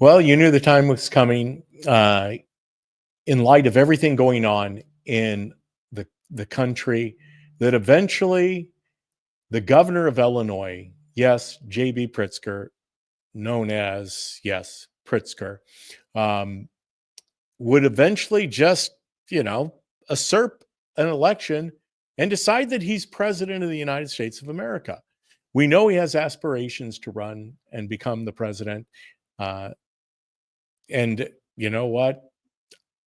Well, you knew the time was coming, in light of everything going on in the country, that eventually the governor of Illinois, yes, J.B. Pritzker, known as, yes, Pritzker, um, would eventually just, you know, usurp an election and decide that he's president of the United States of America. We know he has aspirations to run and become the president. Uh, and you know what?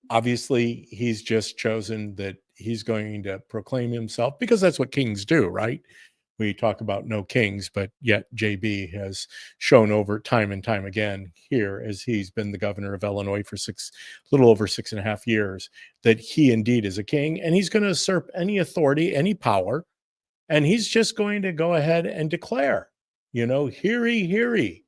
Obviously, he's just chosen that he's going to proclaim himself because that's what kings do, right? We talk about no kings, but yet JB has shown over time and time again here, as he's been the governor of Illinois for little over 6.5 years, that he indeed is a king, and he's going to usurp any authority, any power, and he's just going to go ahead and declare, hear ye, hear ye.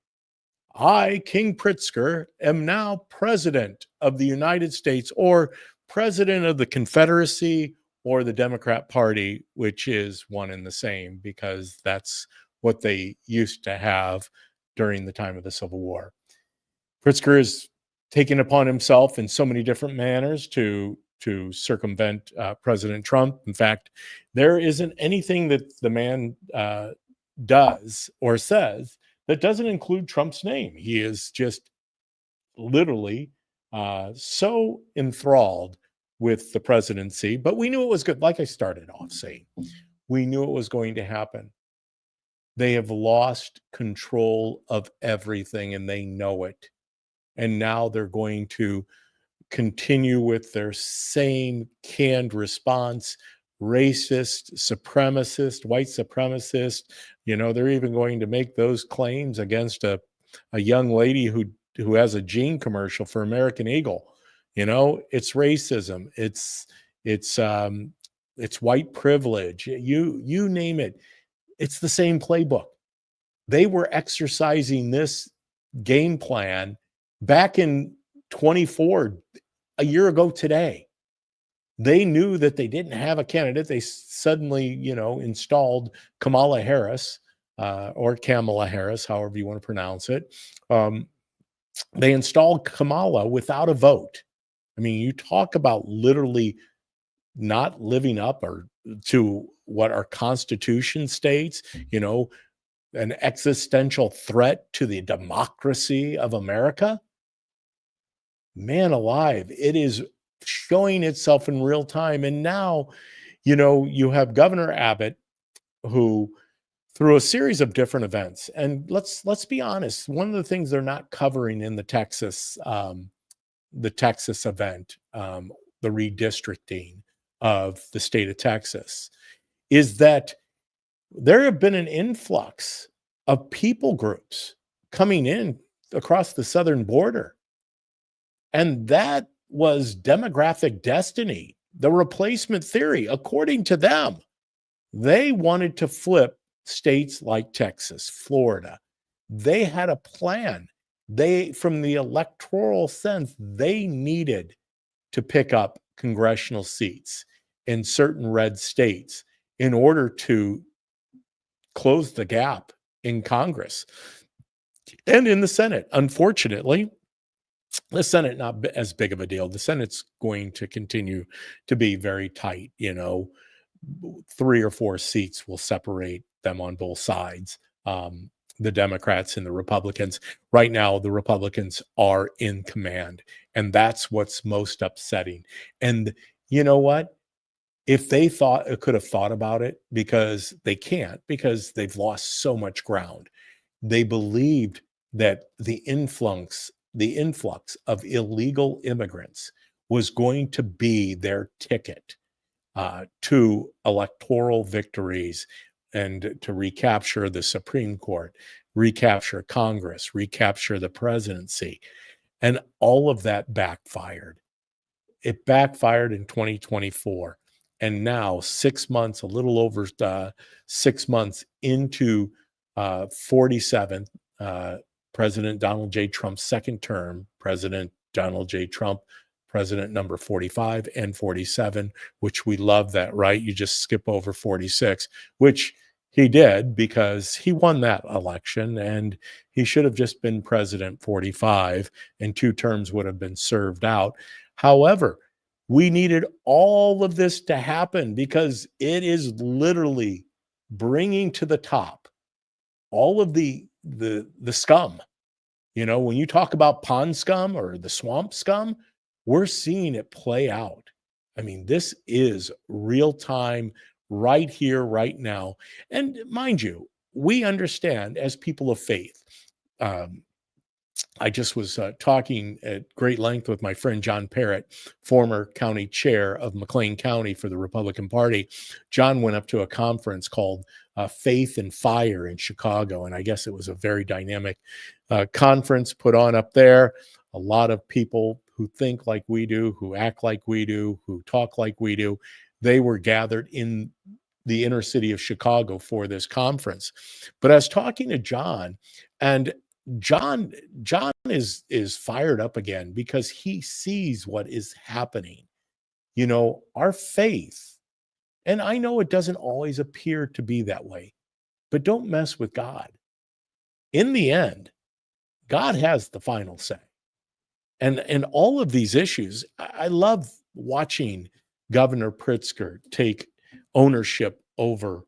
I, King Pritzker, am now president of the United States, or president of the Confederacy, or the Democrat Party, which is one and the same because that's what they used to have during the time of the Civil War. Pritzker has taken upon himself in so many different manners to circumvent President Trump. In fact, there isn't anything that the man does or says that doesn't include Trump's name. He is just literally so enthralled with the presidency, but we knew it was good. Like I started off saying, we knew it was going to happen. They have lost control of everything and they know it. And now they're going to continue with their same canned response, racist, supremacist, white supremacist. They're even going to make those claims against a young lady who has a jean commercial for American Eagle. It's racism. It's white privilege. You name it. It's the same playbook. They were exercising this game plan back in 24, a year ago today. They knew that they didn't have a candidate. They suddenly, installed Kamala Harris, or Kamala Harris, however you want to pronounce it. They installed Kamala without a vote. I mean, you talk about literally not living up to what our Constitution states, an existential threat to the democracy of America. Man alive, it is showing itself in real time. And now, you have Governor Abbott, who, through a series of different events, and let's be honest, one of the things they're not covering in the Texas event, the redistricting of the state of Texas, is that there have been an influx of people groups coming in across the southern border. And that was demographic destiny, the replacement theory. According to them, they wanted to flip states like Texas, Florida. They had a plan. From the electoral sense, they needed to pick up congressional seats in certain red states in order to close the gap in Congress and in the Senate. Unfortunately, the Senate, not as big of a deal. The Senate's going to continue to be very tight. 3 or 4 seats will separate them on both sides. The Democrats and the Republicans. Right now, the Republicans are in command, and that's what's most upsetting. And you know what? If they could have thought about it, because they can't, because they've lost so much ground. They believed that the influx of illegal immigrants was going to be their ticket to electoral victories and to recapture the Supreme Court, recapture Congress, recapture the presidency. And all of that backfired. It backfired in 2024. And now, 6 months, a little over 6 months into 47th, President Donald J. Trump's second term, President Donald J. Trump, president number 45 and 47, which we love that, right? You just skip over 46, which He did because he won that election and he should have just been president 45 and 2 terms would have been served out. However, we needed all of this to happen because it is literally bringing to the top all of the scum. You know, when you talk about pond scum or the swamp scum, we're seeing it play out. I mean, this is real time, right here, right now. And mind you, we understand as people of faith. Um, I just was talking at great length with my friend John Parrott, former county chair of McLean County for the Republican Party. John went up to a conference called Faith and Fire in Chicago, and I guess it was a very dynamic conference put on up there. A lot of people who think like we do, who act like we do, who talk like we do, they were gathered in the inner city of Chicago for this conference. But I was talking to John, and John John is fired up again because he sees what is happening. You know, our faith, and I know it doesn't always appear to be that way, but don't mess with God. In the end, God has the final say. And all of these issues, I love watching Governor Pritzker take ownership over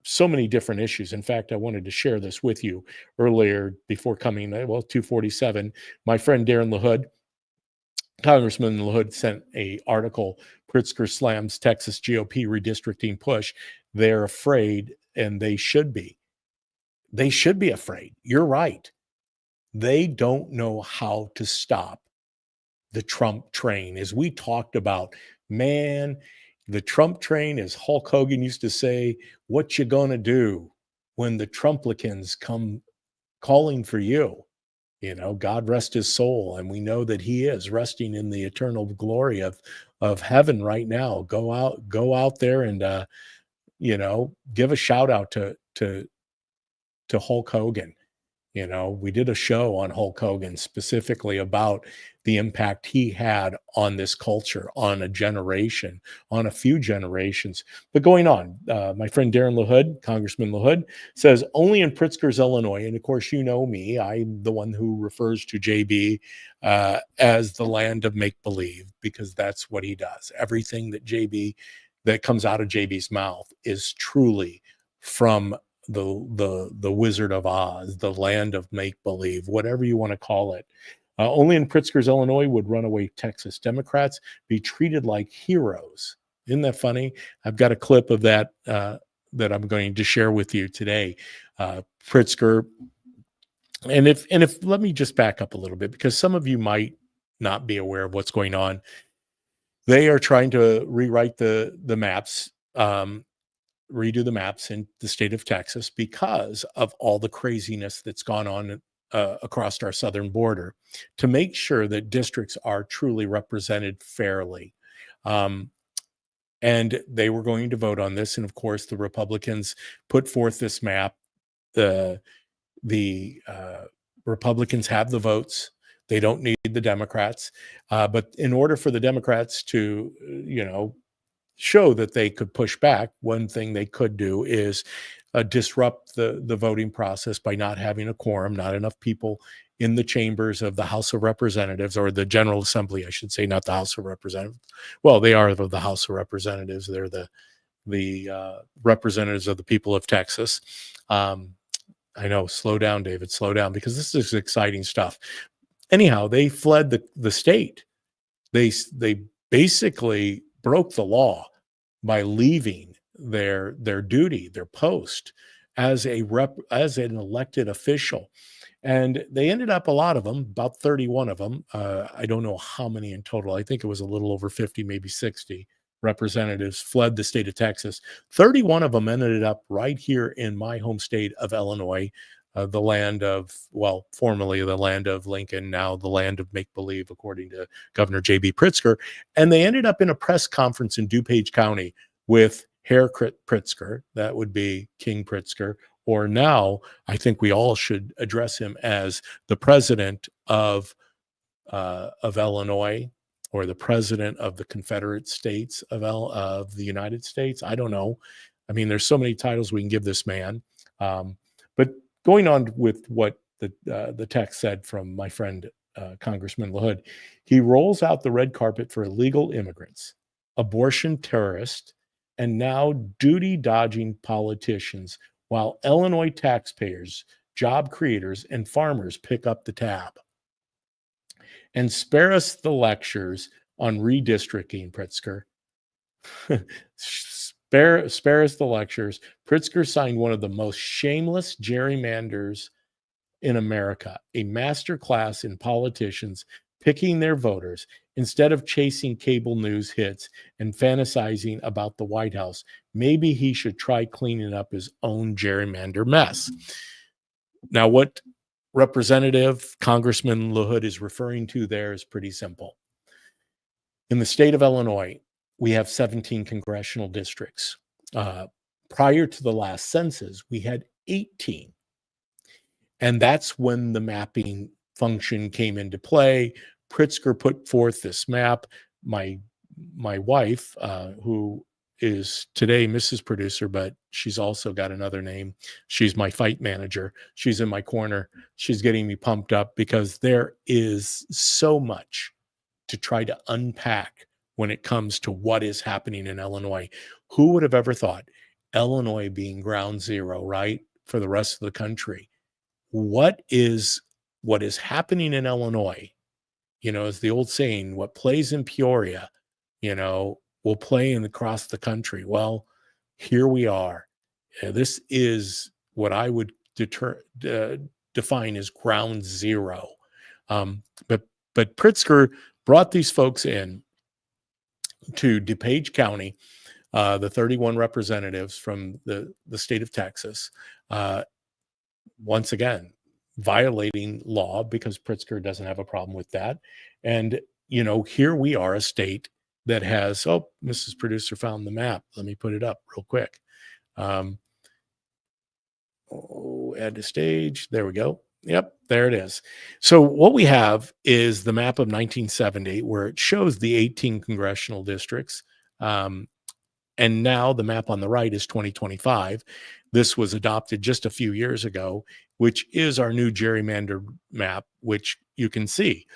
so many different issues. In fact, I wanted to share this with you earlier before coming. Well, 247. My friend Darren LaHood, Congressman LaHood, sent a article. Pritzker slams Texas GOP redistricting push. They're afraid, and they should be. They should be afraid. You're right. They don't know how to stop the Trump train. As we talked about, man, the Trump train, as Hulk Hogan used to say, what you gonna do when the Trumplicans come calling for you? You know, God rest his soul, and we know that he is resting in the eternal glory of heaven right now. Go out there and you know, give a shout out to Hulk Hogan. You know, we did a show on Hulk Hogan specifically about the impact he had on this culture, on a generation, on a few generations. But going on, my friend Darren LaHood, Congressman LaHood, says only in Pritzker's, Illinois, and of course, you know me, I'm the one who refers to JB as the land of make believe because that's what he does. Everything that comes out of JB's mouth is truly from the Wizard of Oz, the land of make believe, whatever you want to call it. Only in Pritzker's, Illinois, would runaway Texas Democrats be treated like heroes. Isn't that funny? I've got a clip of that that I'm going to share with you today. Pritzker, and if let me just back up a little bit because some of you might not be aware of what's going on. They are trying to rewrite the maps. Redo the maps in the state of Texas because of all the craziness that's gone on across our southern border to make sure that districts are truly represented fairly. Um, and they were going to vote on this. And of course, the Republicans put forth this map. The Republicans have the votes. They don't need the Democrats. But in order for the Democrats to, you know, show that they could push back, one thing they could do is disrupt the voting process by not having a quorum, not enough people in the chambers of the House of Representatives or the General Assembly, I should say, not the House of Representatives. Well, they are the House of Representatives. They're the representatives of the people of Texas. I know, slow down, David, slow down, because this is exciting stuff. Anyhow, they fled the state. They basically broke the law by leaving their duty, their post as as an elected official. And they ended up, a lot of them, about 31 of them. I don't know how many in total. I think it was a little over 50, maybe 60 representatives fled the state of Texas. 31 of them ended up right here in my home state of Illinois, the land of, well, formerly the land of Lincoln, now the land of make believe, according to Governor J.B. Pritzker. And they ended up in a press conference in DuPage County with Herr Pritzker, that would be King Pritzker, or now I think we all should address him as the president of Illinois, or the president of the Confederate States of the United States. I don't know. I mean, there's so many titles we can give this man. Um, but going on with what the text said from my friend Congressman LaHood, he rolls out the red carpet for illegal immigrants, abortion terrorists, and now duty dodging politicians, while Illinois taxpayers, job creators, and farmers pick up the tab. And spare us the lectures on redistricting, Pritzker. spare us the lectures. Pritzker signed one of the most shameless gerrymanders in America, a master class in politicians picking their voters instead of chasing cable news hits and fantasizing about the White House. Maybe he should try cleaning up his own gerrymander mess. Now, what Representative Congressman LaHood is referring to there is pretty simple. In the state of Illinois, we have 17 congressional districts. Prior to the last census, we had 18. And that's when the mapping function came into play. Pritzker put forth this map. My wife, who is today Mrs. Producer, but she's also got another name. She's my fight manager. She's in my corner. She's getting me pumped up because there is so much to try to unpack when it comes to what is happening in Illinois. Who would have ever thought Illinois being ground zero, right, for the rest of the country? What is happening in Illinois? You know, as the old saying, what plays in Peoria, you know, will play across the country. Well, here we are. This is what I would define as ground zero. But Pritzker brought these folks in to DuPage County, the 31 representatives from the state of Texas, once again, violating law because Pritzker doesn't have a problem with that. And, you know, here we are, a state that has, oh, Mrs. Producer found the map. Let me put it up real quick. Add to stage. There we go. Yep, there it is. So what we have is the map of 1970, where it shows the 18 congressional districts. And now the map on the right is 2025. This was adopted just a few years ago, which is our new gerrymandered map, which you can see.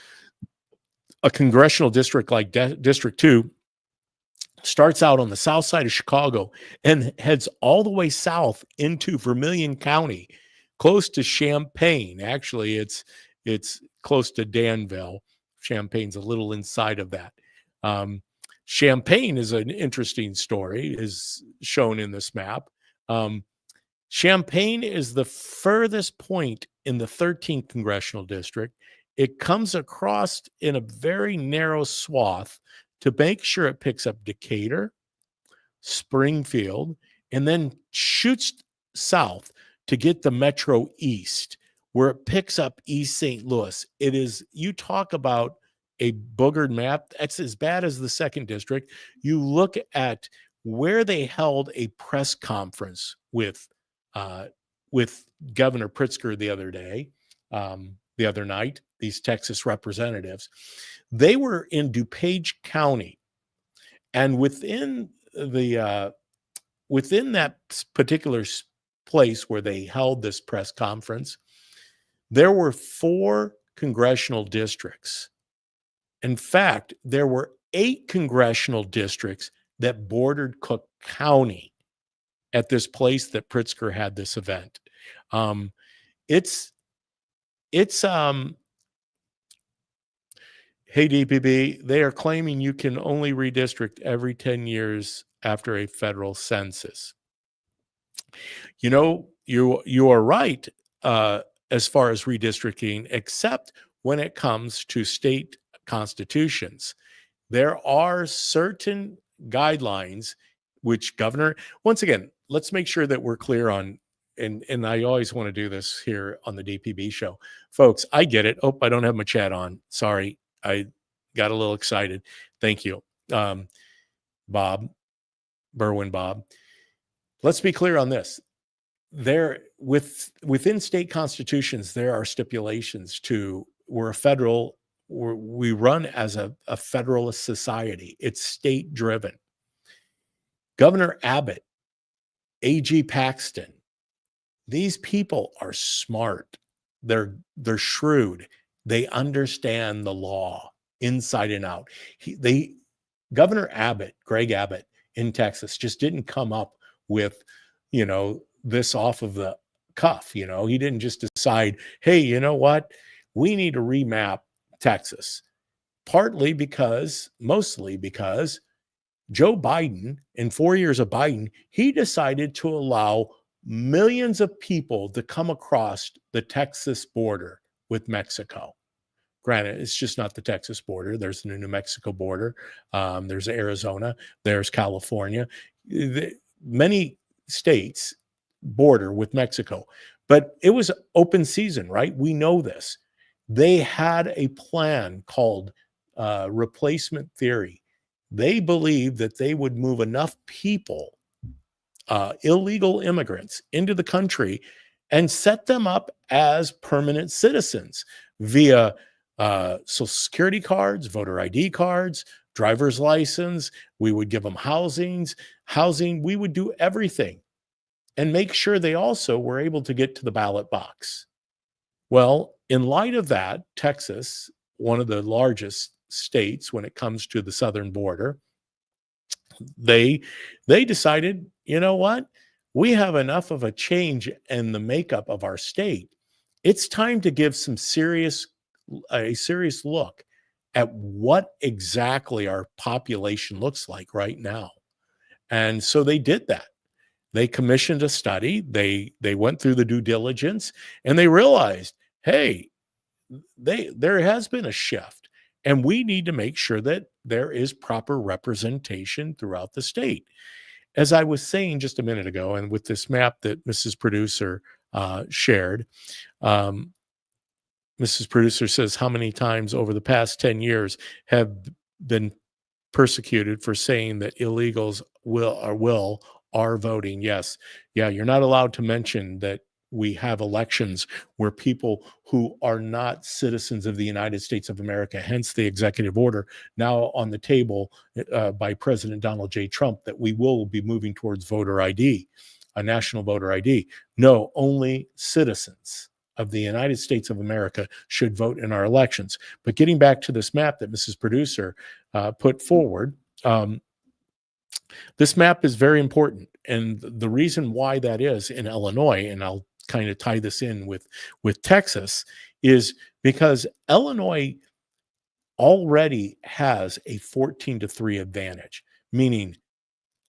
A congressional district like District 2 starts out on the south side of Chicago and heads all the way south into Vermilion County, close to Champaign. Actually, it's close to Danville. Champaign's a little inside of that. Champaign is an interesting story, is shown in this map. Champaign is the furthest point in the 13th congressional district. It comes across in a very narrow swath to make sure it picks up Decatur, Springfield, and then shoots south to get the Metro East, where it picks up East St. Louis. It is, you talk about a boogered map, that's as bad as the second district. You look at where they held a press conference with Governor Pritzker the other night, these Texas representatives. They were in DuPage County, and within that particular place where they held this press conference, there were 4 congressional districts. In fact, there were 8 congressional districts that bordered Cook County at this place that Pritzker had this event. Hey, DPB, they are claiming you can only redistrict every 10 years after a federal census. You know, you are right as far as redistricting, except when it comes to state constitutions. There are certain guidelines which governor, once again, let's make sure that we're clear on, and I always want to do this here on the DPB show. Folks, I get it. Oh, I don't have my chat on. Sorry. I got a little excited. Thank you. Bob, Berwin Bob. Let's be clear on this. Within state constitutions, there are stipulations to, we run as a federalist society. It's state driven. Governor Abbott AG Paxton. These people are smart. They're shrewd. They understand the law inside and out. They Governor Abbott, Greg Abbott in Texas, just didn't come up with, this off of the cuff. He didn't just decide, hey, you know what? We need to remap Texas. Mostly because Joe Biden, in 4 years of Biden, he decided to allow millions of people to come across the Texas border with Mexico. Granted, it's just not the Texas border. There's the New Mexico border. There's Arizona. There's California. Many states border with Mexico, but it was open season, right? We know this. They had a plan called replacement theory. They believed that they would move enough people, illegal immigrants, into the country and set them up as permanent citizens via Social Security cards, voter ID cards, driver's license. We would give them housing. We would do everything and make sure they also were able to get to the ballot box. Well, in light of that, Texas, one of the largest states when it comes to the southern border, they decided, you know what? We have enough of a change in the makeup of our state. It's time to give a serious look at what exactly our population looks like right now. And so they did that. They commissioned a study. They went through the due diligence and they realized, hey, there has been a shift and we need to make sure that there is proper representation throughout the state. As I was saying just a minute ago, and with this map that Mrs. Producer shared, um, Mrs. Producer says, how many times over the past 10 years have been persecuted for saying that illegals will are voting? Yes. Yeah, you're not allowed to mention that we have elections where people who are not citizens of the United States of America, hence the executive order now on the table by President Donald J. Trump, that we will be moving towards voter ID, a national voter ID. No, only citizens of the United States of America should vote in our elections. But getting back to this map that Mrs. Producer put forward, this map is very important. And the reason why that is in Illinois, and I'll kind of tie this in with Texas, is because Illinois already has a 14-3 advantage, meaning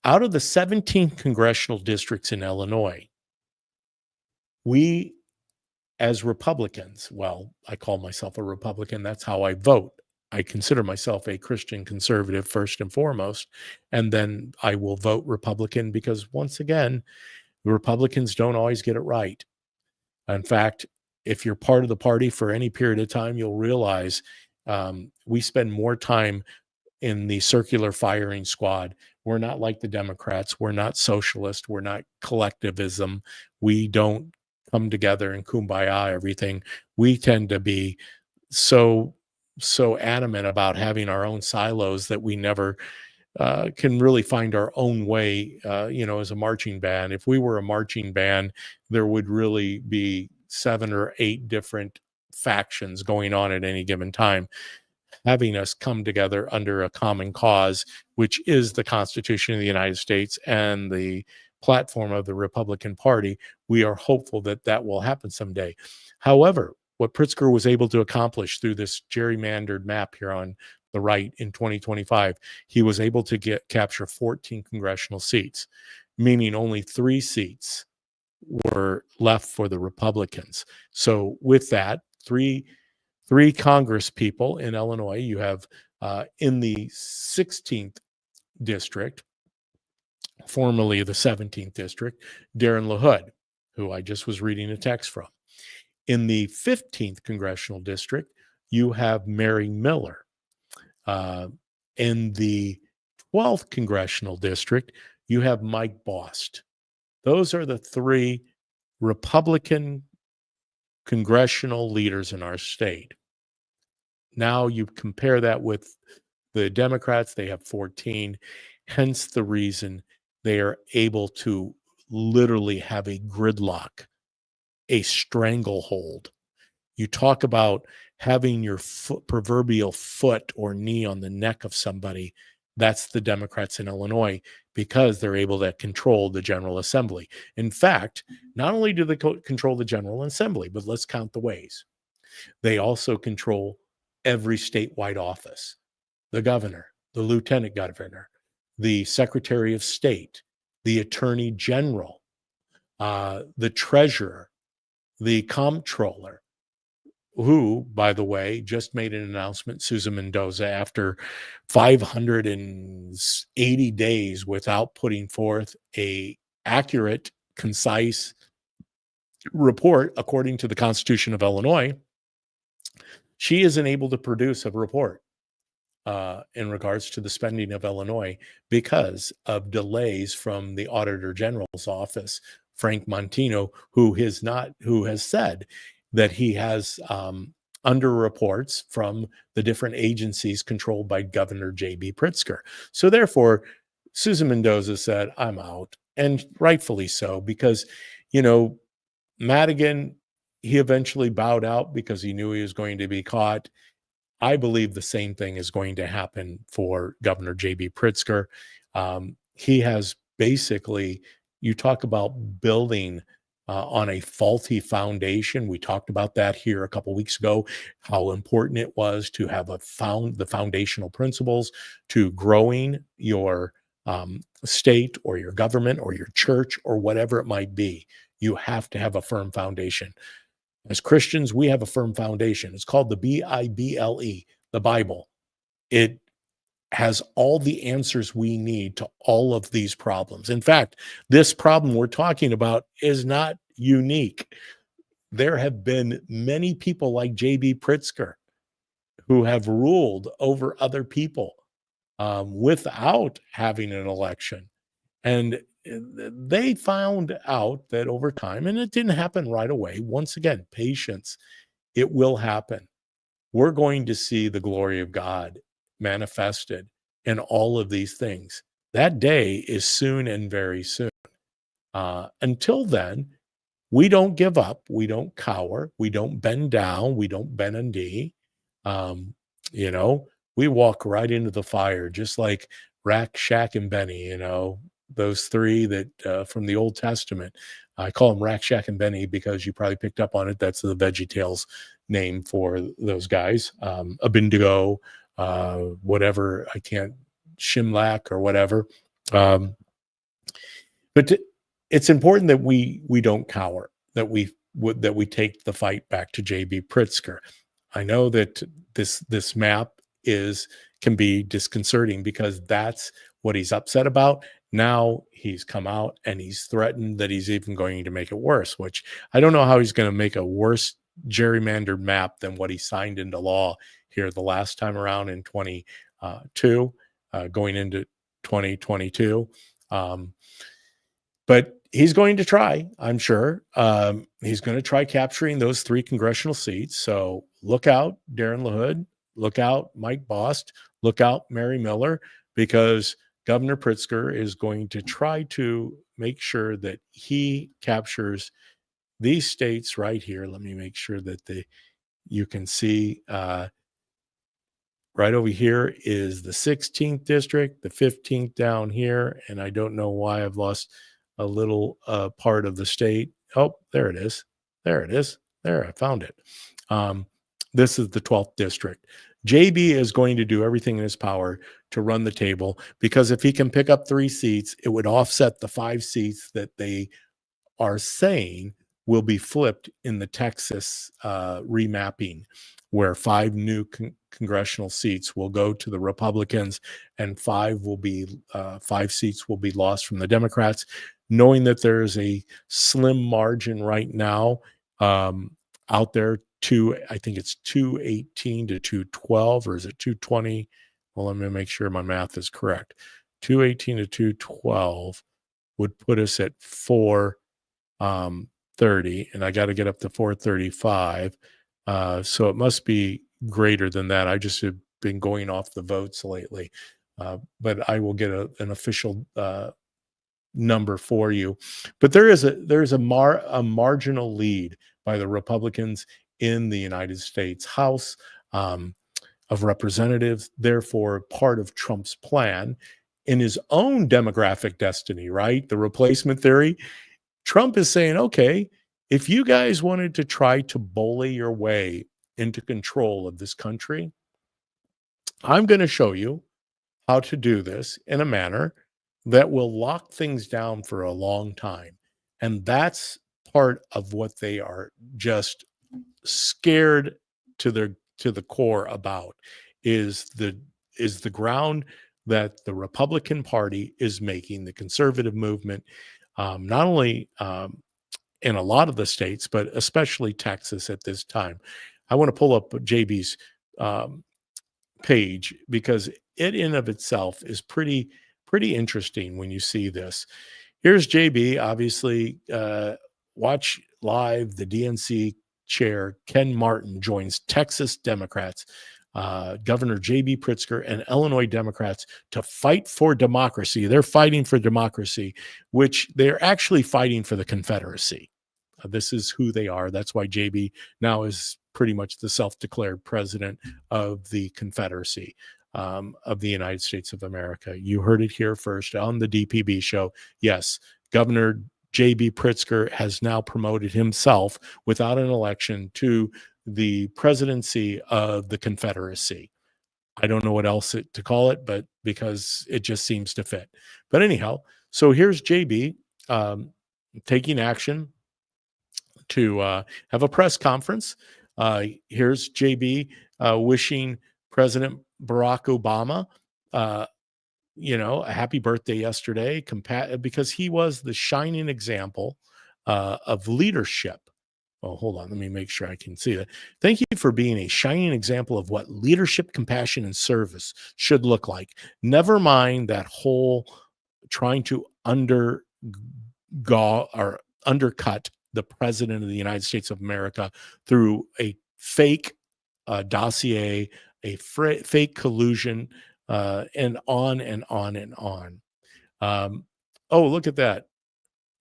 out of the 17 congressional districts in Illinois, we as Republicans, well, I call myself a Republican. That's how I vote. I consider myself a Christian conservative first and foremost, and then I will vote Republican because, once again, the Republicans don't always get it right. In fact, if you're part of the party for any period of time, you'll realize we spend more time in the circular firing squad. We're not like the Democrats. We're not socialist. We're not collectivism. We don't come together and kumbaya everything. We tend to be so adamant about having our own silos that we never can really find our own way, as a marching band. If we were a marching band, there would really be 7 or 8 different factions going on at any given time. Having us come together under a common cause, which is the Constitution of the United States and the platform of the Republican Party, we are hopeful that that will happen someday. However, what Pritzker was able to accomplish through this gerrymandered map here on the right in 2025, he was able to capture 14 congressional seats, meaning only 3 seats were left for the Republicans. So with that, three Congress people in Illinois, you have in the 16th district, formerly the 17th district, Darren LaHood, who I just was reading a text from. In the 15th congressional district, you have Mary Miller. In the 12th congressional district, you have Mike Bost. Those are the 3 Republican congressional leaders in our state. Now you compare that with the Democrats, they have 14, hence the reason they are able to literally have a gridlock, a stranglehold. You talk about having your proverbial foot or knee on the neck of somebody. That's the Democrats in Illinois because they're able to control the General Assembly. In fact, not only do they control the General Assembly, but let's count the ways. They also control every statewide office, the governor, the lieutenant governor, the secretary of state, the attorney general, the treasurer, the comptroller, who, by the way, just made an announcement, Susan Mendoza, after 580 days without putting forth a accurate, concise report according to the Constitution of Illinois, she isn't able to produce a report in regards to the spending of Illinois because of delays from the Auditor General's office, Frank Montino, who has said that he has under reports from the different agencies controlled by Governor J.B. Pritzker. So therefore, Susan Mendoza said, "I'm out," and rightfully so, because you know Madigan, he eventually bowed out because he knew he was going to be caught. I believe the same thing is going to happen for Governor J.B. Pritzker. He has basically, you talk about building on a faulty foundation. We talked about that here a couple weeks ago, how important it was to have the foundational principles to growing your state or your government or your church or whatever it might be. You have to have a firm foundation. As Christians, we have a firm foundation. It's called the Bible, the Bible. It has all the answers we need to all of these problems. In fact, this problem we're talking about is not unique. There have been many people like J.B. Pritzker who have ruled over other people without having an election. And they found out that over time, and it didn't happen right away. Once again, patience, it will happen. We're going to see the glory of God manifested in all of these things. That day is soon and very soon. Until then, we don't give up. We don't cower. We don't bend down. We don't bend a knee. Um, you know, we walk right into the fire, just like Rack, Shack, and Benny, those three that from the Old Testament. I call them Rack, Shack, and Benny because you probably picked up on it. That's the VeggieTales name for those guys. Abindigo, whatever, I can't, Shimlack or whatever. But it's important that we don't cower, that we take the fight back to J.B. Pritzker. I know that this map can be disconcerting because that's what he's upset about. Now he's come out and he's threatened that he's even going to make it worse, which I don't know how he's going to make a worse gerrymandered map than what he signed into law here the last time around in 22, going into 2022. But he's going to try, I'm sure. He's going to try capturing those 3 congressional seats. So look out, Darren LaHood. Look out, Mike Bost. Look out, Mary Miller, because Governor Pritzker is going to try to make sure that he captures these states right here. Let me make sure that you can see right over here is the 16th district, the 15th down here, and I don't know why I've lost a little part of the state. Oh, there it is. There it is. There, I found it. This is the 12th district. JB is going to do everything in his power to run the table because if he can pick up 3 seats, it would offset the 5 seats that they are saying will be flipped in the Texas remapping, where 5 new congressional seats will go to the Republicans and 5 seats will be lost from the Democrats, knowing that there is a slim margin right now out there I think it's 218 to 212, or is it 220? Well, let me make sure my math is correct. 218 to 212 would put us at 430, and I got to get up to 435. So it must be greater than that. I just have been going off the votes lately, but I will get an official number for you. But there's a marginal lead by the Republicans in the United States House um, of Representatives, therefore part of Trump's plan in his own demographic destiny, right? The replacement theory. Trump is saying, okay, if you guys wanted to try to bully your way into control of this country, I'm going to show you how to do this in a manner that will lock things down for a long time. And that's part of what they are just scared to the core about is the ground that the Republican Party is making, the conservative movement, not only in a lot of the states, but especially Texas at this time. I want to pull up JB's um, page because it in of itself is pretty interesting when you see this. Here's JB, obviously. Watch live. The DNC chair, Ken Martin, joins Texas Democrats, Governor JB Pritzker, and Illinois Democrats to fight for democracy. They're fighting for democracy, which they're actually fighting for the Confederacy. This is who they are. That's why JB now is pretty much the self-declared president of the Confederacy of the United States of America. You heard it here first on the DPB show. Yes, Governor J.B. Pritzker has now promoted himself without an election to the presidency of the Confederacy. I don't know what else to call it, but because it just seems to fit. But anyhow, so here's JB taking action to have a press conference. Here's JB wishing President Barack Obama, a happy birthday yesterday, because he was the shining example of leadership. Oh, hold on. Let me make sure I can see that. Thank you for being a shining example of what leadership, compassion, and service should look like. Never mind that whole trying to undercut the president of the United States of America through a fake dossier, a fake collusion, and on and on and on. Oh, look at that.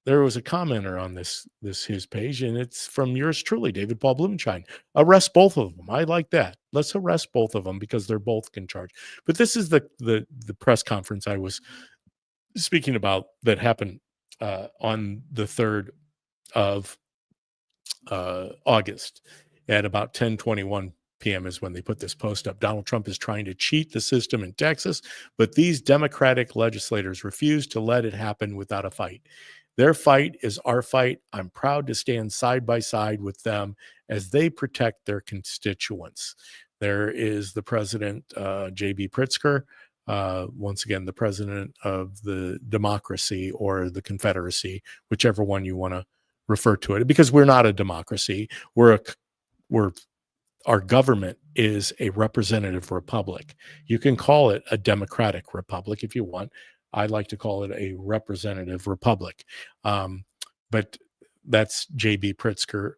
There was a commenter on this his page, and it's from yours truly, David Paul Blumenschein. Arrest both of them. I like that. Let's arrest both of them because they're both in charge. But this is the press conference I was speaking about that happened on the 3rd of August at about 10:21 p.m. is when they put this post up. Donald Trump is trying to cheat the system in Texas, but these Democratic legislators refuse to let it happen without a fight. Their fight is our fight. I'm proud to stand side by side with them as they protect their constituents. There is the president, J.B. Pritzker, once again, the president of the democracy or the Confederacy, whichever one you want to refer to it, because we're not a democracy. We're our government is a representative republic. You can call it a democratic republic if you want. I like to call it a representative republic. But that's J.B. Pritzker,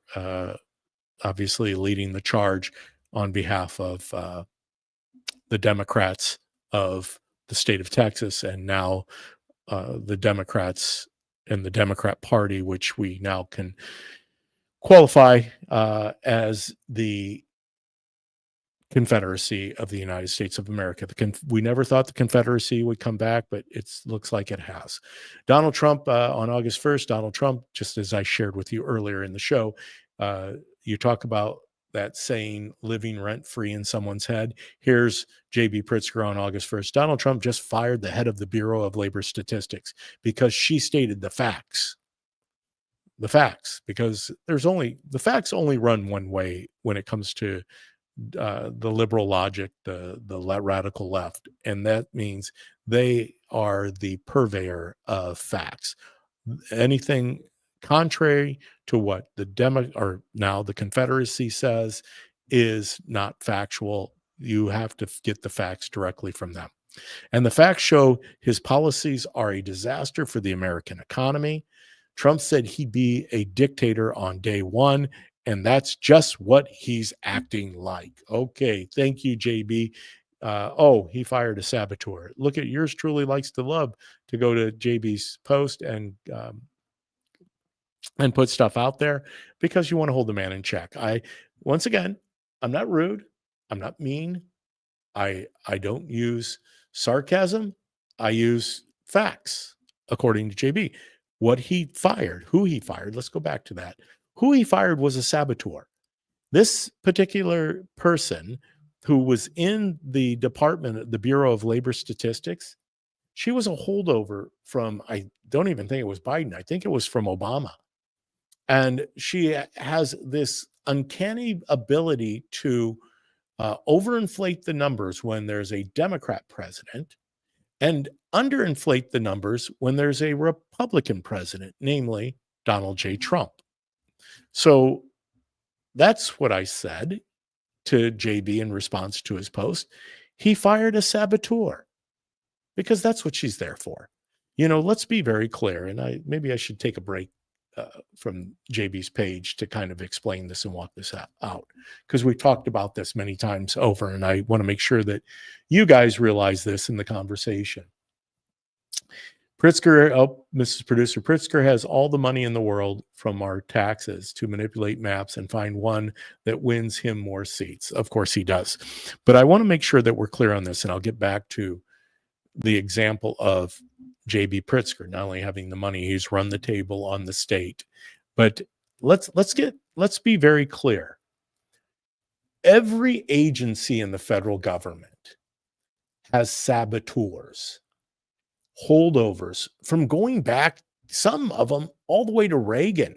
obviously leading the charge on behalf of the Democrats of the state of Texas, and now the Democrats and the Democrat Party, which we now can qualify as the Confederacy of the United States of America. We never thought the Confederacy would come back, but it looks like it has. Donald Trump on August 1st, Donald Trump, just as I shared with you earlier in the show, you talk about that saying living rent-free in someone's head. Here's J.B. Pritzker on August 1st. Donald Trump just fired the head of the Bureau of Labor Statistics because she stated the facts. The facts, because the facts only run one way when it comes to the liberal logic, the radical left, and that means they are the purveyor of facts. Anything contrary to what the Confederacy says is not factual. You have to get the facts directly from them. And the facts show his policies are a disaster for the American economy. Trump said he'd be a dictator on day one, and that's just what he's acting like. Okay, thank you, JB. Oh, he fired a saboteur. Look at yours truly likes to love to go to JB's post and put stuff out there because you want to hold the man in check. Once again, I'm not rude. I'm not mean. I don't use sarcasm. I use facts according to JB. What he fired, who he fired, let's go back to that. Who he fired was a saboteur. This particular person who was in the department, the Bureau of Labor Statistics, she was a holdover from, I don't even think it was Biden. I think it was from Obama. And she has this uncanny ability to overinflate the numbers when there's a Democrat president and underinflate the numbers when there's a Republican president, namely Donald J. Trump. So that's what I said to JB in response to his post. He fired a saboteur because that's what she's there for. Let's be very clear. And maybe I should take a break from JB's page to kind of explain this and walk this out because we've talked about this many times over, and I want to make sure that you guys realize this in the conversation. Pritzker, Mrs. Producer, Pritzker has all the money in the world from our taxes to manipulate maps and find one that wins him more seats. Of course he does. But I want to make sure that we're clear on this, and I'll get back to the example of JB Pritzker, not only having the money, he's run the table on the state. But let's be very clear. Every agency in the federal government has saboteurs, holdovers from going back, some of them all the way to Reagan.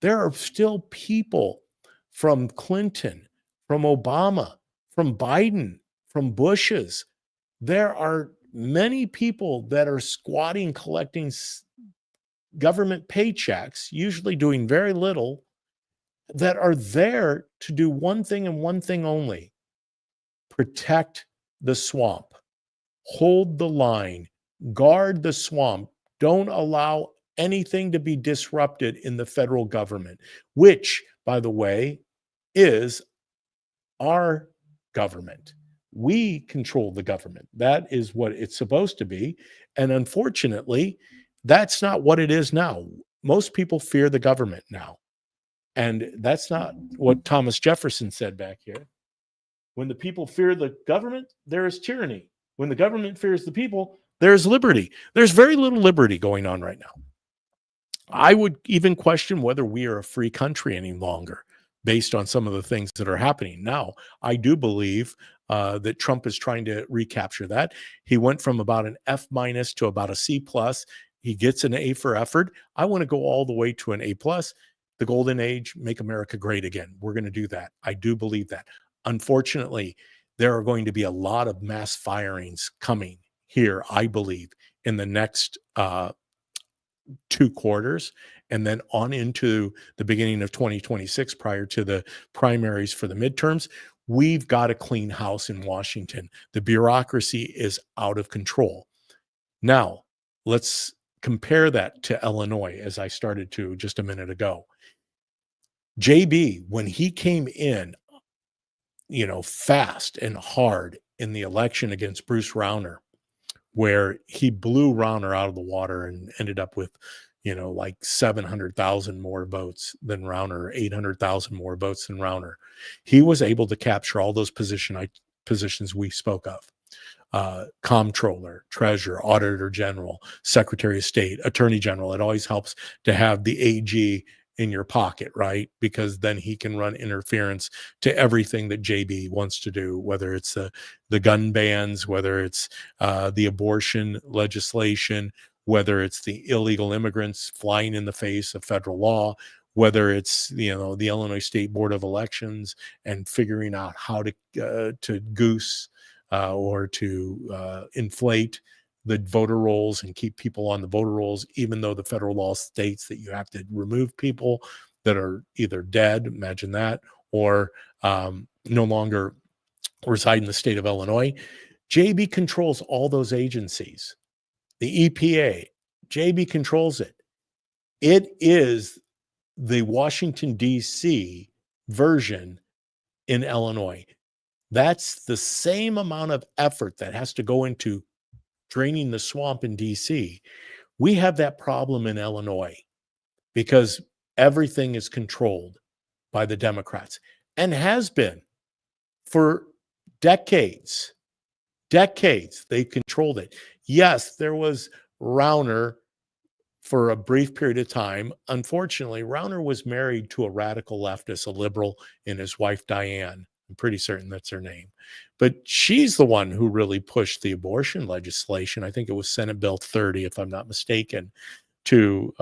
There are still people from Clinton, from Obama, from Biden, from Bush's. There are many people that are squatting, collecting government paychecks, usually doing very little, that are there to do one thing and one thing only: protect the swamp, hold the line, guard the swamp. Don't allow anything to be disrupted in the federal government, which, by the way, is our government. We control the government. That is what it's supposed to be. And unfortunately, that's not what it is now. Most people fear the government now. And that's not what Thomas Jefferson said back here. When the people fear the government, there is tyranny. When the government fears the people, there's liberty. There's very little liberty going on right now. I would even question whether we are a free country any longer based on some of the things that are happening. Now, I do believe that Trump is trying to recapture that. He went from about an F minus to about a C plus. He gets an A for effort. I want to go all the way to an A plus. The golden age, make America great again. We're going to do that. I do believe that. Unfortunately, there are going to be a lot of mass firings coming here, I believe, in the next 2 quarters, and then on into the beginning of 2026 prior to the primaries for the midterms. We've got a clean house in Washington. The bureaucracy is out of control. Now, let's compare that to Illinois, as I started to just a minute ago. JB, when he came in, fast and hard in the election against Bruce Rauner, where he blew Rauner out of the water and ended up with, like 700,000 more votes than Rauner, 800,000 more votes than Rauner. He was able to capture all those positions we spoke of. Comptroller, treasurer, auditor general, secretary of state, attorney general. It always helps to have the AG in your pocket, right? Because then he can run interference to everything that JB wants to do, whether it's the gun bans, whether it's the abortion legislation, whether it's the illegal immigrants flying in the face of federal law, whether it's the Illinois State Board of Elections and figuring out how to goose or to inflate the voter rolls and keep people on the voter rolls, even though the federal law states that you have to remove people that are either dead, imagine that, or no longer reside in the state of Illinois. JB controls all those agencies. The EPA, JB controls it. It is the Washington, D.C. version in Illinois. That's the same amount of effort that has to go into draining the swamp in DC. We have that problem in Illinois because everything is controlled by the Democrats and has been for decades. Decades, they controlled it. Yes, there was Rauner for a brief period of time. Unfortunately, Rauner was married to a radical leftist, a liberal, and his wife, Diane. I'm pretty certain that's her name. But she's the one who really pushed the abortion legislation. I think it was Senate Bill 30, if I'm not mistaken, to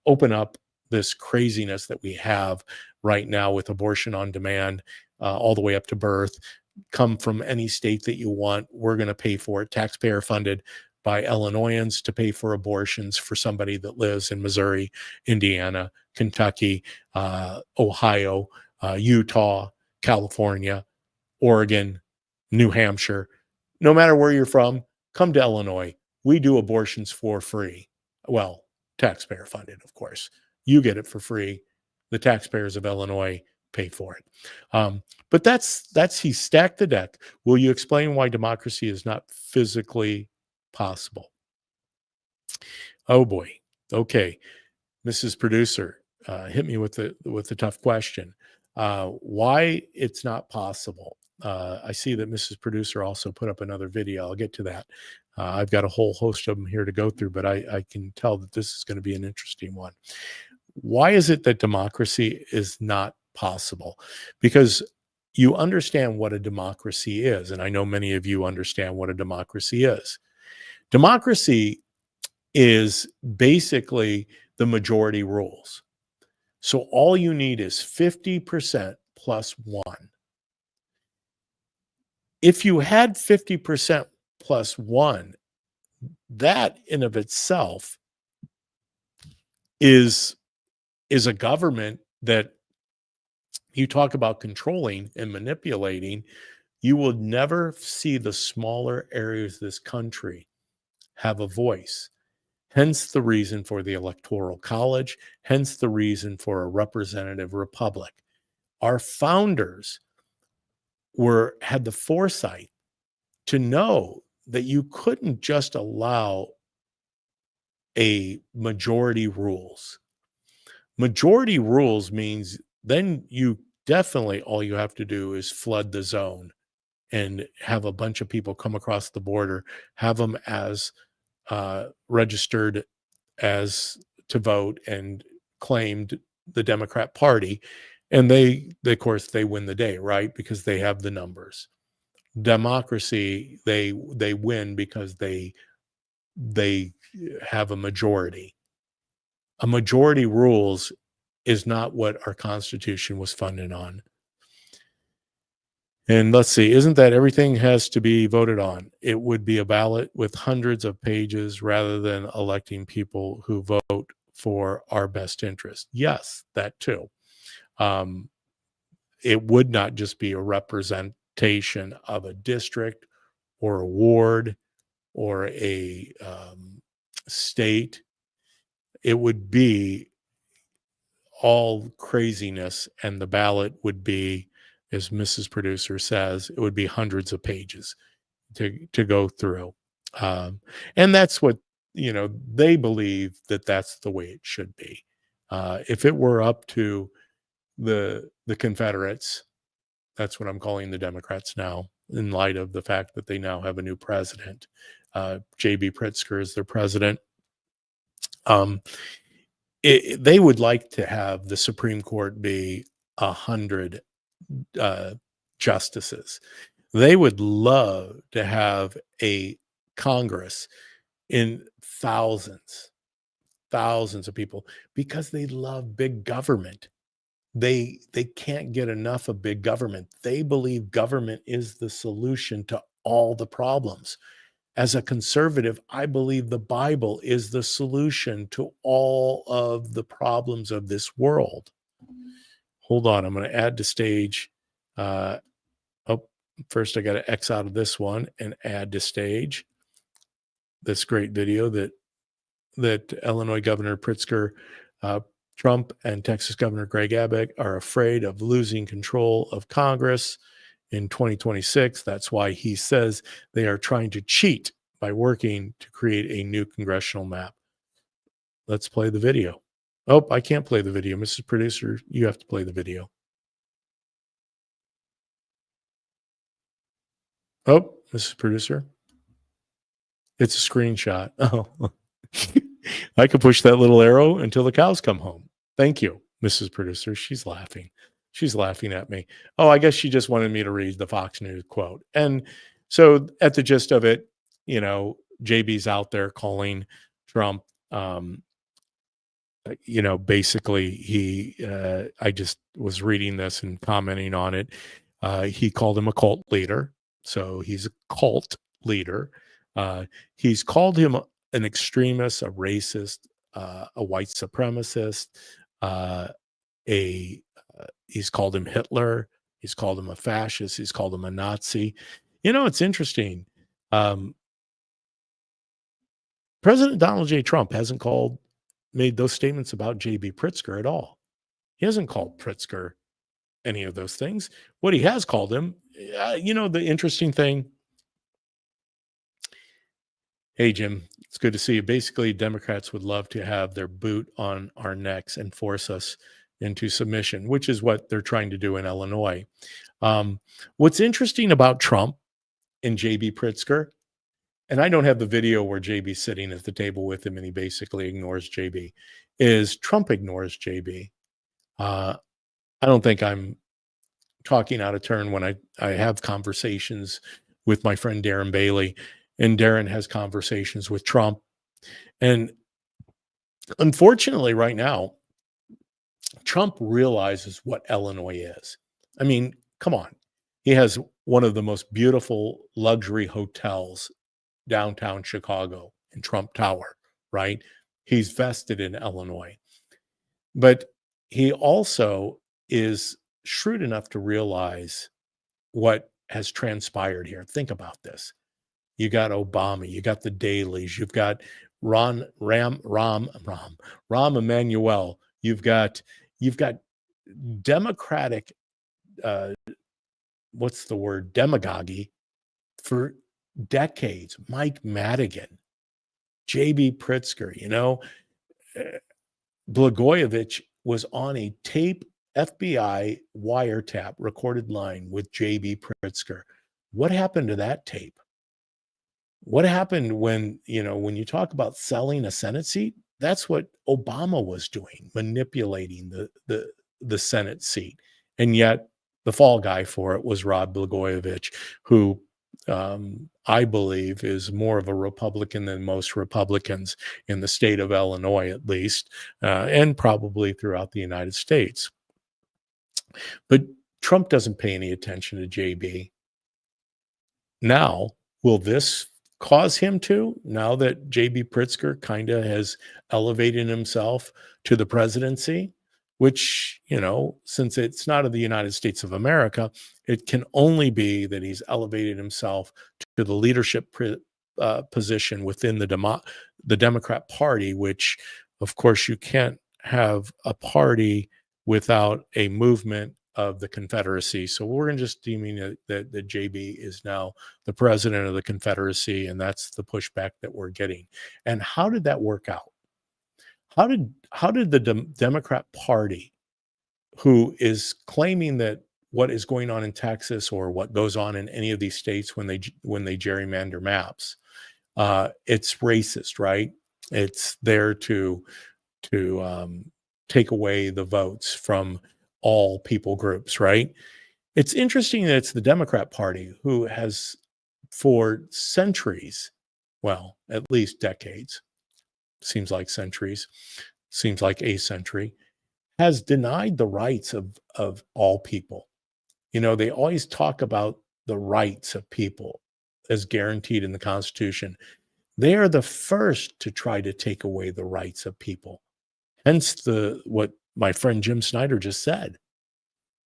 open up this craziness that we have right now with abortion on demand, all the way up to birth. Come from any state that you want. We're going to pay for it, taxpayer funded by Illinoisans to pay for abortions for somebody that lives in Missouri, Indiana, Kentucky, Ohio, Utah, California, Oregon, New Hampshire. No matter where you're from, come to Illinois. We do abortions for free. Well, taxpayer funded, of course. You get it for free. The taxpayers of Illinois pay for it. But that's he stacked the deck. Will you explain why democracy is not physically possible? Oh boy. Okay, Mrs. Producer, hit me with the tough question. Why it's not possible? I see that Mrs. Producer also put up another video. I'll get to that. I've got a whole host of them here to go through, but I can tell that this is going to be an interesting one. Why is it that democracy is not possible? Because you understand what a democracy is, and I know many of you understand what a democracy is. Democracy is basically the majority rules. So all you need is 50% plus one. If you had 50% plus one, that in of itself is a government that you talk about controlling and manipulating. You will never see the smaller areas of this country have a voice. Hence the reason for the Electoral College, hence the reason for a representative republic. Our founders had the foresight to know that you couldn't just allow a majority rules. Majority rules means then you definitely, all you have to do is flood the zone and have a bunch of people come across the border, have them as registered as to vote and claimed the Democrat Party. And they of course, they win the day, right? Because they have the numbers. Democracy, they win because they have a majority. A majority rules is not what our Constitution was funded on. And let's see, isn't that everything has to be voted on? It would be a ballot with hundreds of pages rather than electing people who vote for our best interest. Yes, that too. It would not just be a representation of a district or a ward or a state. It would be all craziness, and the ballot would be, as Mrs. Producer says, it would be hundreds of pages to go through. And that's what, they believe that that's the way it should be. If it were up to the Confederates, that's what I'm calling the Democrats now, in light of the fact that they now have a new president. J.B. Pritzker is their president. They would like to have the Supreme Court be 100 justices. They would love to have a Congress in thousands of people because they love big government. They can't get enough of big government. They believe government is the solution to all the problems. As a conservative, I believe the Bible is the solution to all of the problems of this world. Hold on, I'm going to add to stage. First I got to X out of this one and add to stage. This great video that Illinois Governor Pritzker, Trump, and Texas Governor Greg Abbott are afraid of losing control of Congress in 2026. That's why he says they are trying to cheat by working to create a new congressional map. Let's play the video. Oh, I can't play the video. Mrs. Producer, you have to play the video. Oh, Mrs. Producer, it's a screenshot. Oh, I could push that little arrow until the cows come home. Thank you, Mrs. Producer. She's laughing. She's laughing at me. Oh, I guess she just wanted me to read the Fox News quote. And so, at the gist of it, JB's out there calling Trump. Basically, I just was reading this and commenting on it. He called him a cult leader. So he's a cult leader. He's called him an extremist, a racist, a white supremacist, uh, a he's called him Hitler. He's called him a fascist. He's called him a Nazi. It's interesting. Um, President Donald J. Trump hasn't made those statements about J.B. Pritzker at all. He hasn't called Pritzker any of those things. What he has called him, the interesting thing. Hey, Jim, it's good to see you. Basically, Democrats would love to have their boot on our necks and force us into submission, which is what they're trying to do in Illinois. What's interesting about Trump and J.B. Pritzker, and I don't have the video where JB's sitting at the table with him and he basically ignores JB, is Trump ignores JB. I don't think I'm talking out of turn when I have conversations with my friend Darren Bailey, and Darren has conversations with Trump. And unfortunately, right now, Trump realizes what Illinois is. I mean, come on. He has one of the most beautiful luxury hotels downtown Chicago in Trump Tower, right? He's vested in Illinois. But he also is shrewd enough to realize what has transpired here. Think about this. You got Obama, you got the Dailies, you've got Rahm Emanuel, you've got Democratic what's the word? Demagoguery for decades. Mike Madigan, J.B. Pritzker, Blagojevich was on a tape FBI wiretap recorded line with J.B. Pritzker. What happened to that tape? What happened when you talk about selling a Senate seat? That's what Obama was doing, manipulating the Senate seat. And yet the fall guy for it was Rod Blagojevich, who I believe is more of a Republican than most Republicans in the state of Illinois, at least, and probably throughout the United States. But Trump doesn't pay any attention to JB. Now, will this cause him to, now that JB Pritzker kind of has elevated himself to the presidency, which, since it's not of the United States of America, it can only be that he's elevated himself to the leadership position within the Democrat Party, which, of course, you can't have a party without a movement of the Confederacy. So we're just deeming that JB is now the president of the Confederacy, and that's the pushback that we're getting. And how did that work out? How did the Democrat Party, who is claiming that what is going on in Texas or what goes on in any of these states when they gerrymander maps, it's racist, right? It's there to take away the votes from all people groups, right? It's interesting that it's the Democrat Party who has, for centuries, well, at least decades, seems like centuries, seems like a century, has denied the rights of all people. They always talk about the rights of people as guaranteed in the Constitution. They are the first to try to take away the rights of people. Hence what my friend Jim Snyder just said.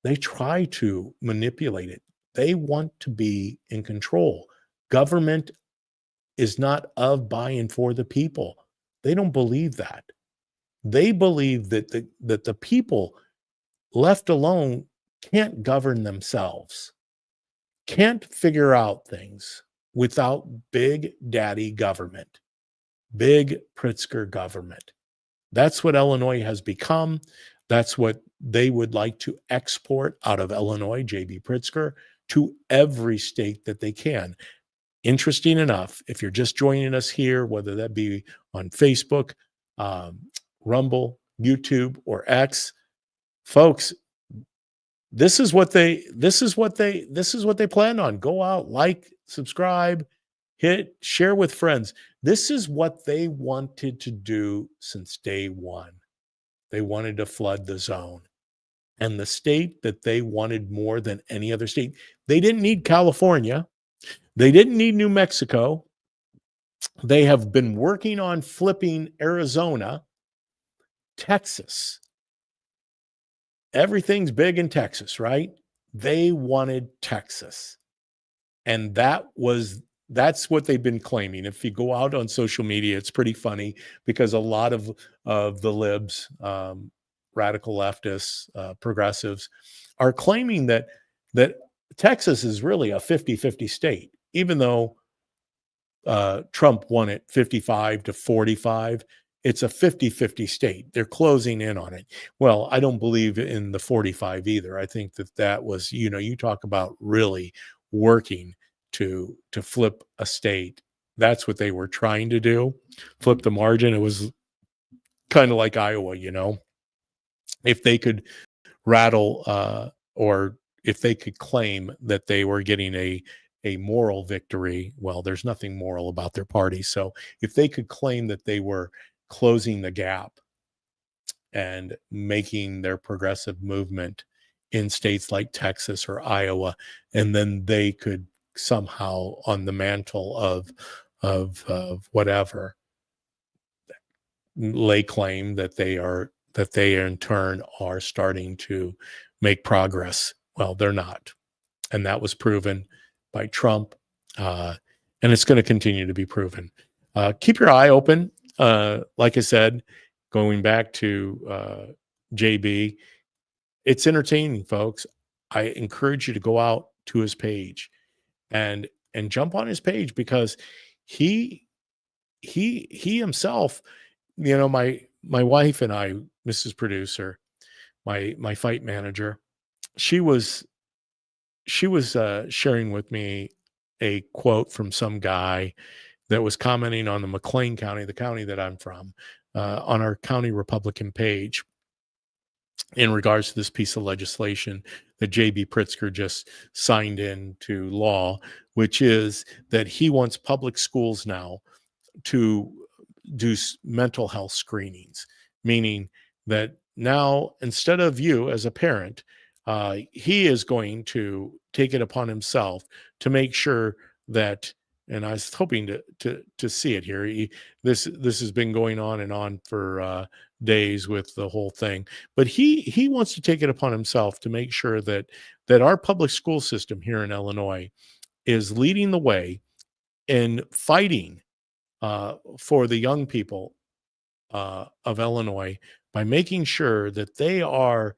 They try to manipulate it. They want to be in control. Government is not of, by, and for the people. They don't believe that. They believe that the people left alone can't govern themselves. can't figure out things without big daddy government, big Pritzker government. That's what Illinois has become. That's what they would like to export out of Illinois, J.B. Pritzker, to every state that they can. Interesting enough, if you're just joining us here, whether that be on Facebook, um, Rumble, YouTube, or X, folks, this is what they plan on. Go out, like, subscribe, share with friends. This is what they wanted to do since day one. They wanted to flood the zone. And the state that they wanted more than any other state, they didn't need California. They didn't need New Mexico. They have been working on flipping Arizona, Texas. Everything's big in Texas, right? They wanted Texas. And that's what they've been claiming. If you go out on social media, it's pretty funny because a lot of the libs, radical leftists, progressives, are claiming that Texas is really a 50-50 state, even though Trump won it 55-45. It's a 50-50 state. They're closing in on it. Well, I don't believe in the 45 either. I think that was, you talk about really working to flip a state. That's what they were trying to do, flip the margin. It was kind of like Iowa, if they could rattle or if they could claim that they were getting a moral victory. Well, there's nothing moral about their party. So if they could claim that they were closing the gap and making their progressive movement in states like Texas or Iowa, and then they could somehow on the mantle of whatever lay claim that they in turn are starting to make progress. Well, they're not. And that was proven by Trump. And it's going to continue to be proven. Keep your eye open. Like I said, going back to JB, it's entertaining, folks. I encourage you to go out to his page and jump on his page because he himself, my wife and I, Mrs. Producer, my fight manager, she was sharing with me a quote from some guy that was commenting on the McLean County, the county that I'm from, on our county Republican page in regards to this piece of legislation that J.B. Pritzker just signed into law, which is that he wants public schools now to do mental health screenings, meaning that now instead of you as a parent, he is going to take it upon himself to make sure that, and I was hoping to see it here. This has been going on and on for days with the whole thing, but he wants to take it upon himself to make sure that our public school system here in Illinois is leading the way in fighting for the young people of Illinois by making sure that they are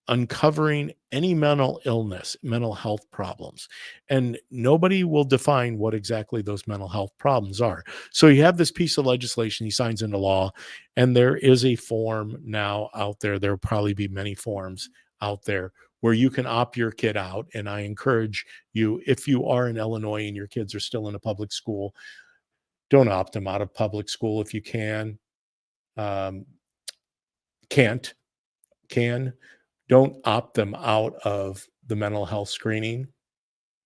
uncovering any mental illness, mental health problems. And nobody will define what exactly those mental health problems are. So you have this piece of legislation he signs into law, and there is a form now out there. There will probably be many forms out there where you can opt your kid out. And I encourage you, if you are in Illinois and your kids are still in a public school, don't opt them out of public school if you can. Can't. Can. Don't opt them out of the mental health screening.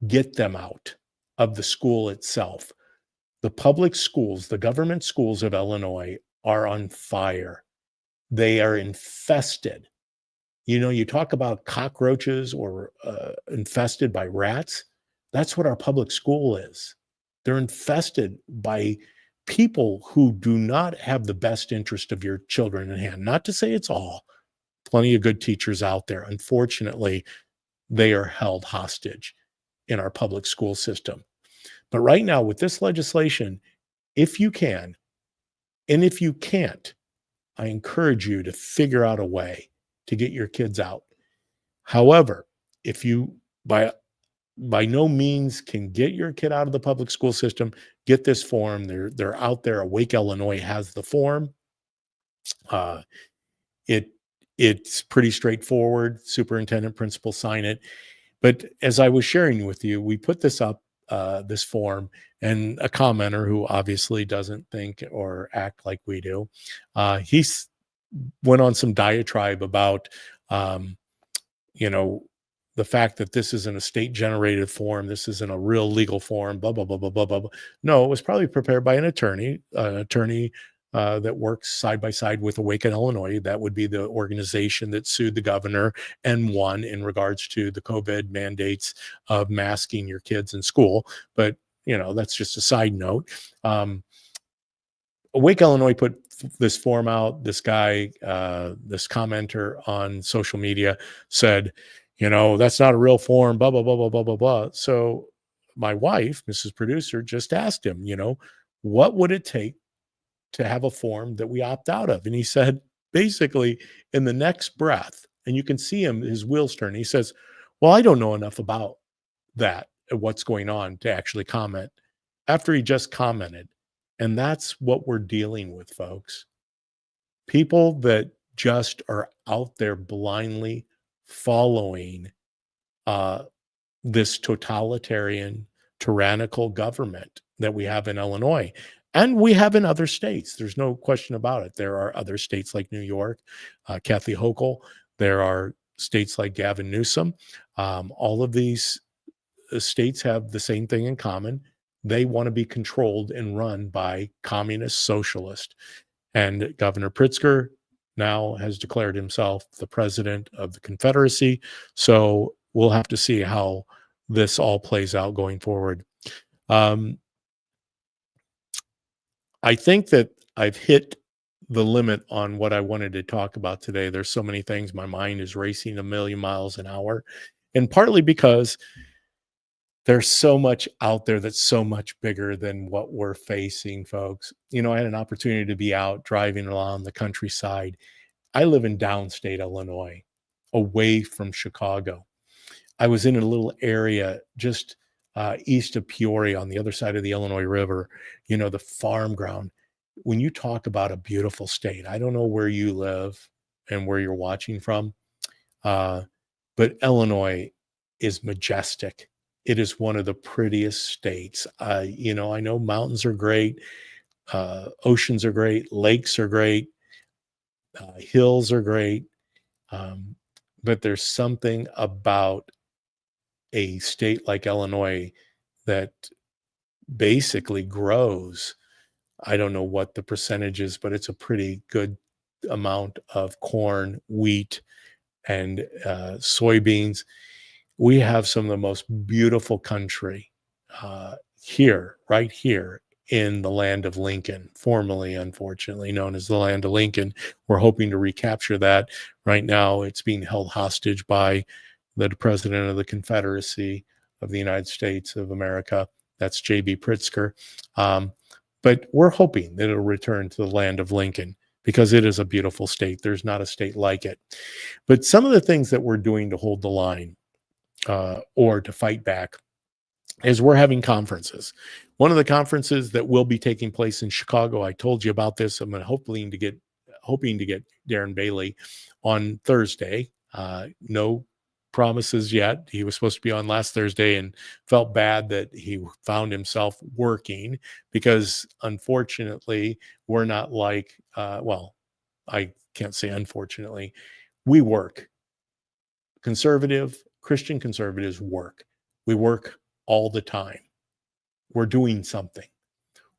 Get them out of the school itself. The public schools, the government schools of Illinois are on fire. They are infested. You talk about cockroaches or infested by rats. That's what our public school is. They're infested by people who do not have the best interest of your children in hand. Not to say it's all. Plenty of good teachers out there. Unfortunately, they are held hostage in our public school system. But right now, with this legislation, if you can, and if you can't, I encourage you to figure out a way to get your kids out. However, if you, by by no means can get your kid out of the public school system, get this form. They're out there. Awake Illinois has the form. Uh, it it's pretty straightforward. Superintendent, principal sign it. But as I was sharing with you, we put this up, this form, and a commenter who obviously doesn't think or act like we do, he's went on some diatribe about, um, you know, the fact that this isn't a state generated form, this isn't a real legal form, blah blah blah blah blah blah. Blah. No, it was probably prepared by an attorney that works side by side with Awaken Illinois. That would be the organization that sued the governor and won in regards to the COVID mandates of masking your kids in school. But that's just a side note. Awake Illinois put this form out. This guy, this commenter on social media said, that's not a real form, blah, blah, blah, blah, blah, blah, blah. So my wife, Mrs. Producer, just asked him, what would it take to have a form that we opt out of? And he said, basically, in the next breath, and you can see him, his wheels turn. He says, well, I don't know enough about that, what's going on to actually comment, after he just commented. And that's what we're dealing with, folks. People that just are out there blindly following uh, this totalitarian, tyrannical government that we have in Illinois. And we have in other states. There's no question about it. There are other states like New York, Kathy Hochul. There are states like Gavin Newsom. All of these states have the same thing in common. They want to be controlled and run by communist socialists. And Governor Pritzker now has declared himself the president of the Confederacy. So we'll have to see how this all plays out going forward. I think that I've hit the limit on what I wanted to talk about today. There's so many things. My mind is racing a million miles an hour, and partly because there's so much out there that's so much bigger than what we're facing, folks. I had an opportunity to be out driving along the countryside. I live in downstate Illinois, away from Chicago. I was in a little area just east of Peoria on the other side of the Illinois River, the farm ground. When you talk about a beautiful state, I don't know where you live and where you're watching from, but Illinois is majestic. It is one of the prettiest states. I know mountains are great, oceans are great, lakes are great, hills are great, but there's something about a state like Illinois that basically grows. I don't know what the percentage is, but it's a pretty good amount of corn, wheat, and soybeans. We have some of the most beautiful country right here in the land of Lincoln, formerly, unfortunately, known as the land of Lincoln. We're hoping to recapture that. Right now, it's being held hostage by the president of the Confederacy of the United States of America. That's J.B. Pritzker. But we're hoping that it'll return to the land of Lincoln because it is a beautiful state. There's not a state like it. But some of the things that we're doing to hold the line or to fight back is we're having conferences. One of the conferences that will be taking place in Chicago, I told you about this. I'm hoping to get Darren Bailey on Thursday. No promises yet. He was supposed to be on last Thursday and felt bad that he found himself working because unfortunately we're not like, I can't say unfortunately, we work. Christian conservatives work. We work all the time. We're doing something.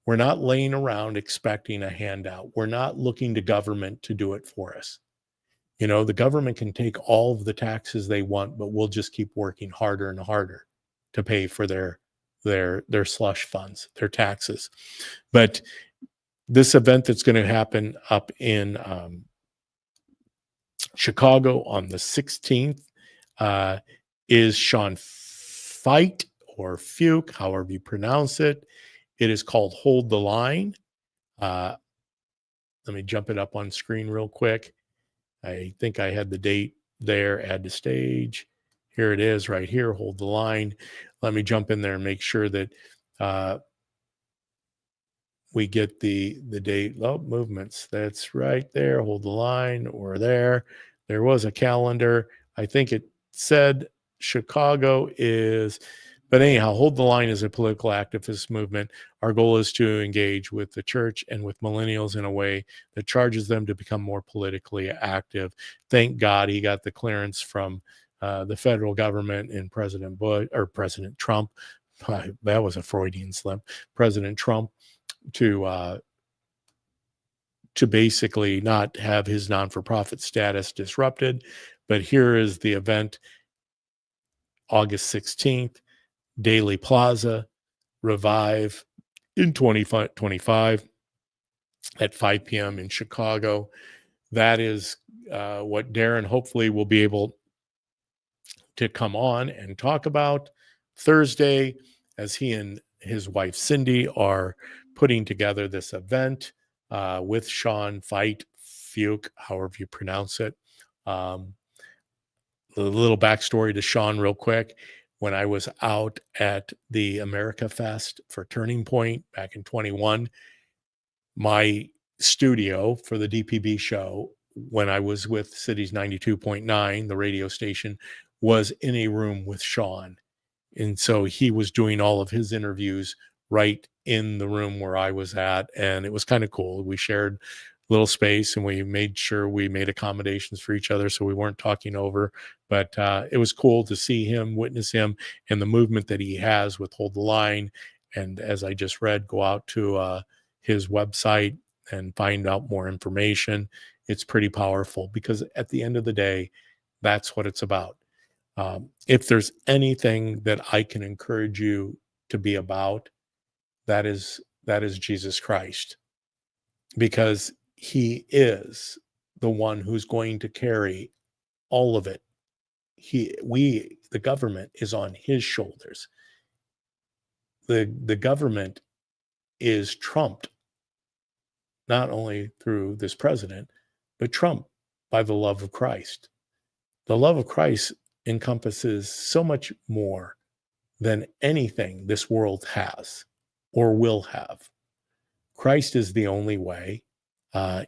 We're not laying around expecting a handout. We're not looking to government to do it for us. The government can take all of the taxes they want, but we'll just keep working harder and harder to pay for their slush funds, their taxes. But this event that's going to happen up in Chicago on the 16th is Sean Fight or Fuke, however you pronounce it. It is called Hold the Line. Let me jump it up on screen real quick. I think I had the date there, add to stage. Here it is right here, Hold the Line. let me jump in there and make sure that uh, we get the date. Oh, movements. That's right there. Hold the line. Or there. There was a calendar. I think it said Chicago is, but anyhow, Hold the Line is a political activist movement. Our goal is to engage with the church and with millennials in a way that charges them to become more politically active. Thank God he got the clearance from the federal government and President Bush or President Trump. That was a Freudian slip. President Trump to basically not have his non-for-profit status disrupted. But here is the event, August 16th, Daily Plaza, Revive in 2025 at 5 p.m. in Chicago. That is what Darren hopefully will be able to come on and talk about Thursday, as he and his wife Cindy are putting together this event with Sean Fuke, however you pronounce it. The little backstory to Sean, real quick. When I was out at the America Fest for Turning Point back in 21, my studio for the DPB show, when I was with Cities 92.9, the radio station, was in a room with Sean. And so he was doing all of his interviews right in the room where I was at. And it was kind of cool. We shared a little space and we made sure we made accommodations for each other so we weren't talking over. But it was cool to see him, witness him, and the movement that he has with Hold the Line. And as I just read, go out to his website and find out more information. It's pretty powerful because at the end of the day, that's what it's about. If there's anything that I can encourage you to be about, that is Jesus Christ, because he is the one who's going to carry all of it. The government is on his shoulders. The government is trumped not only through this president, but trumped by the love of Christ. The love of Christ encompasses so much more than anything this world has or will have. Christ is the only way.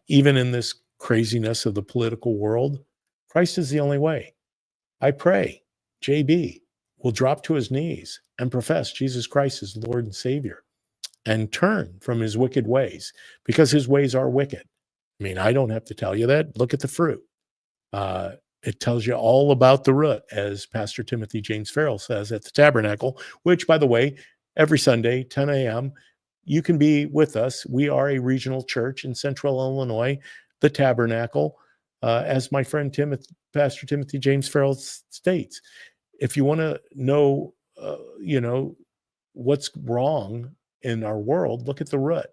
Even in this craziness of the political world, Christ is the only way. I pray JB will drop to his knees and profess Jesus Christ as Lord and Savior and turn from his wicked ways, because his ways are wicked. I mean, I don't have to tell you that. Look at the fruit. It tells you all about the root, as Pastor Timothy James Farrell says at the Tabernacle, which, by the way, every Sunday, 10 a.m., you can be with us. We are a regional church in Central Illinois, the Tabernacle, as my friend Pastor Timothy James Farrell states. If you want to know, what's wrong in our world, look at the root,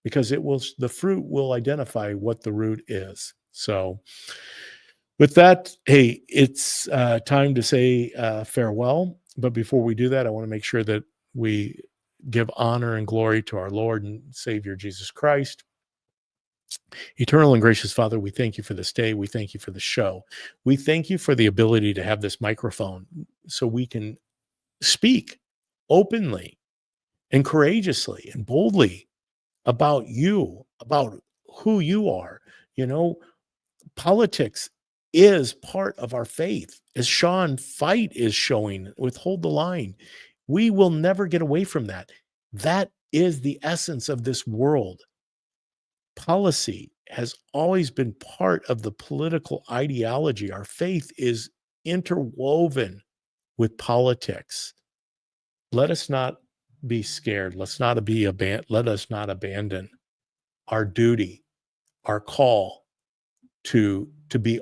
because the fruit will identify what the root is. So with that, hey, it's time to say farewell. But before we do that, I want to make sure that we give honor and glory to our Lord and Savior, Jesus Christ. Eternal and gracious Father, we thank you for this day. We thank you for the show. We thank you for the ability to have this microphone so we can speak openly and courageously and boldly about you, about who you are. Politics is part of our faith, as Sean Fight is showing with Hold the Line. We will never get away from that. That is the essence of this world. Policy has always been part of the political ideology. Our faith is interwoven with politics. Let us not be scared. Let us not abandon our duty, our call to be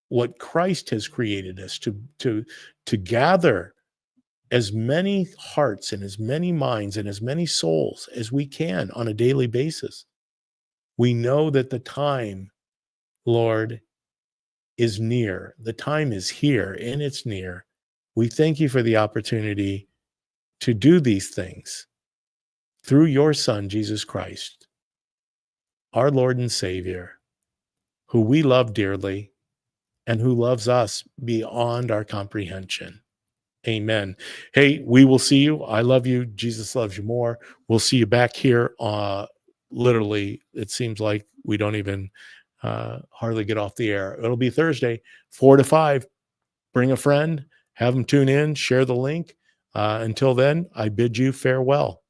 what Christ has created us to gather as many hearts and as many minds and as many souls as we can on a daily basis. We know that the time, Lord, is near. The time is here and it's near. We thank you for the opportunity to do these things through your Son, Jesus Christ, our Lord and Savior, who we love dearly and who loves us beyond our comprehension. Amen. Hey, we will see you. I love you. Jesus loves you more. We'll see you back here. Literally, it seems like we don't even hardly get off the air. It'll be Thursday, 4 to 5. Bring a friend, have them tune in, share the link. Until then, I bid you farewell.